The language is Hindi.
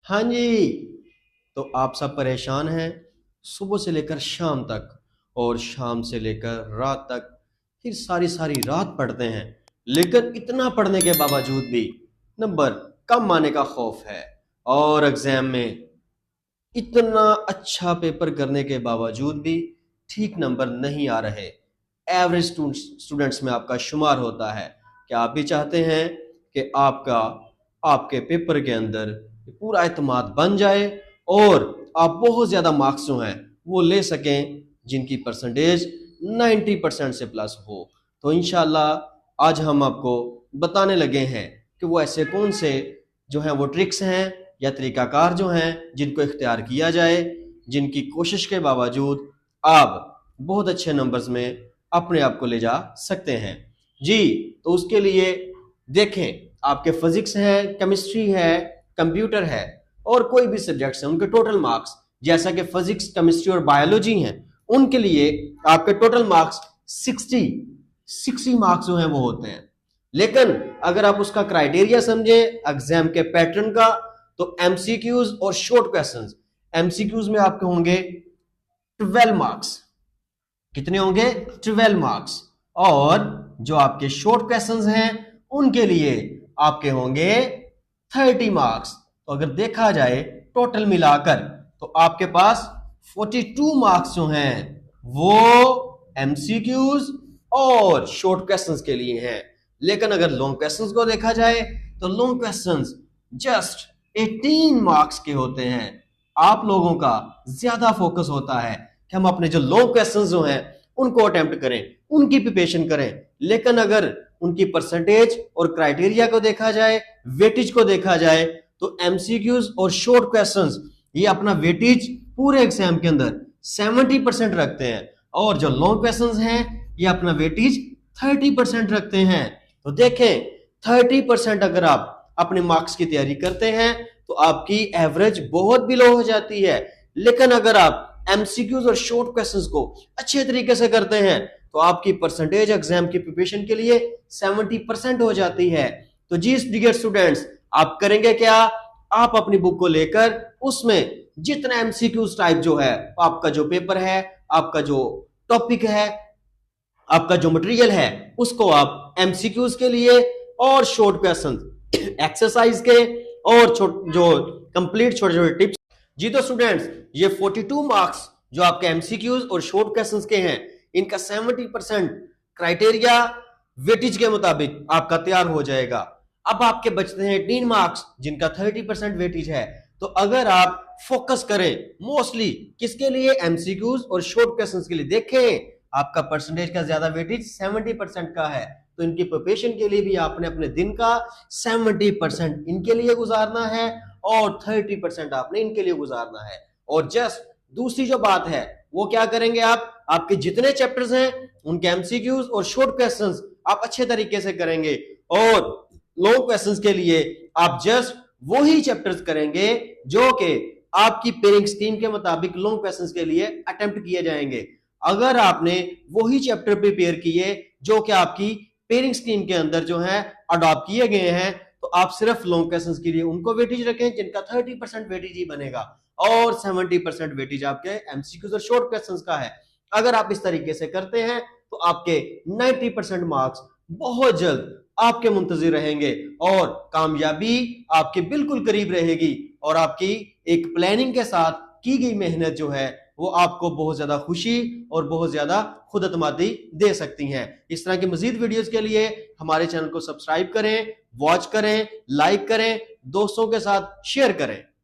हाँ जी। तो आप सब परेशान हैं सुबह से लेकर शाम तक और शाम से लेकर रात तक, फिर सारी सारी रात पढ़ते हैं, लेकिन इतना पढ़ने के बावजूद भी नंबर कम आने का खौफ है। और एग्जाम में इतना अच्छा पेपर करने के बावजूद भी ठीक नंबर नहीं आ रहे, एवरेज स्टूडेंट्स में आपका शुमार होता है। क्या आप भी चाहते हैं कि आपके पेपर के अंदर पूरा एतमाद बन जाए और आप बहुत ज़्यादा मार्क्स जो हैं वो ले सकें, जिनकी परसेंटेज 90% से प्लस हो? तो इंशाल्लाह आज हम आपको बताने लगे हैं कि वो ऐसे कौन से जो हैं वो ट्रिक्स हैं या तरीकाकार जो हैं जिनको इख्तियार किया जाए, जिनकी कोशिश के बावजूद आप बहुत अच्छे नंबर्स में अपने आप को ले जा सकते हैं जी। तो उसके लिए देखें, आपके फिजिक्स है, केमिस्ट्री है, कंप्यूटर है और कोई भी सब्जेक्ट्स हैं, उनके टोटल मार्क्स, जैसा कि फिजिक्स, केमिस्ट्री और बायोलॉजी हैं, उनके लिए आपके टोटल मार्क्स 60 मार्क्स जो हैं वो होते हैं। लेकिन अगर आप उसका क्राइटेरिया समझें एग्जाम के पैटर्न का, तो एमसीक्यूज और शॉर्ट क्वेश्चंस, एमसीक्यूज में आपके होंगे 12 मार्क्स। कितने होंगे? 12 मार्क्स। और जो आपके शॉर्ट क्वेश्चंस हैं उनके लिए आपके होंगे 30 मार्क्स। तो अगर देखा जाए टोटल मिलाकर तो आपके पास 42 मार्क्स जो हैं वो एमसीक्यूज और शॉर्ट क्वेश्चंस के लिए हैं। लेकिन अगर लॉन्ग क्वेश्चंस को देखा जाए तो लॉन्ग क्वेश्चंस जस्ट 18 मार्क्स के होते हैं। आप लोगों का ज्यादा फोकस होता है कि हम अपने जो लॉन्ग क्वेश्चंस जो हैं उनको अटेम्प्ट करें, उनकी प्रिपरेशन करें। लेकिन अगर उनकी परसेंटेज और क्राइटेरिया को देखा जाए, वेटेज को देखा जाए, तो एमसीक्यूज और शॉर्ट क्वेश्चंस ये अपना वेटेज पूरे एग्जाम के अंदर 70% रखते हैं और जो लॉन्ग क्वेश्चंस हैं ये अपना वेटेज 30% रखते हैं। तो देखें, 30% अगर आप अपने मार्क्स की तैयारी करते हैं तो आपकी एवरेज बहुत बिलो हो जाती है। लेकिन अगर आप एमसीक्यूज और शॉर्ट क्वेश्चंस को अच्छे तरीके से करते हैं तो आपकी परसेंटेज एग्जाम की प्रिपरेशन के लिए 70% हो जाती है। तो जी डियर स्टूडेंट्स, आप करेंगे क्या? आप अपनी बुक को लेकर उसमें जितना एमसीक्यूज टाइप जो है, आपका जो पेपर है, आपका जो टॉपिक है, आपका जो मटेरियल है, उसको आप एमसीक्यूज के लिए और शॉर्ट क्वेश्चन एक्सरसाइज के और जो कंप्लीट छोटे छोटे टिप्स। जी तो स्टूडेंट्स, ये 42 मार्क्स जो आपके एमसीक्यूज और शॉर्ट क्वेश्चंस के हैं, इनका 70% क्राइटेरिया वेटेज के मुताबिक आपका तैयार हो जाएगा। अब आपके बचते हैं 18 मार्क्स जिनका 30% वेटेज है। तो अगर आप फोकस करें मोस्टली किसके लिए? एमसीक्यूज और शॉर्ट क्वेश्चंस के लिए। देखें, आपका परसेंटेज का ज्यादा वेटेज 70% का है, तो इनकी प्रिपरेशन के लिए भी आपने अपने दिन का 70% इनके लिए गुजारना है और 30% आपने इनके लिए गुजारना है। और जस्ट दूसरी जो बात है वो क्या करेंगे आप? आपके जितने चैप्टर्स हैं उनके एमसीक्यूज और शॉर्ट क्वेश्चंस आप अच्छे तरीके से करेंगे और लॉन्ग क्वेश्चंस के लिए आप जस्ट वही चैप्टर्स करेंगे जो कि आपकी पेयरिंग स्कीम के मुताबिक लॉन्ग क्वेश्चंस के लिए अटेम्प्ट किए जाएंगे। अगर आपने वही चैप्टर प्रिपेयर किए जो कि आपकी पेयरिंग स्कीम के अंदर जो है अडॉप्ट किए गए हैं, तो आप सिर्फ लॉन्ग क्वेश्चंस के लिए उनको वेटेज रखें जिनका 30% वेटेज ही बनेगा और 70% वेटेज आपके एमसीक्यूज और शॉर्ट क्वेश्चंस का है। अगर आप इस तरीके से करते हैं तो आपके 90% मार्क्स बहुत जल्द आपके मुंतजिर रहेंगे और कामयाबी आपके बिल्कुल करीब रहेगी और आपकी एक प्लानिंग के साथ की गई मेहनत जो है वो आपको बहुत ज्यादा खुशी और बहुत ज्यादा खुद एतमादी दे सकती हैं। इस तरह की मजीद वीडियोस के लिए हमारे चैनल को सब्सक्राइब करें, वॉच करें, लाइक करें, दोस्तों के साथ शेयर करें।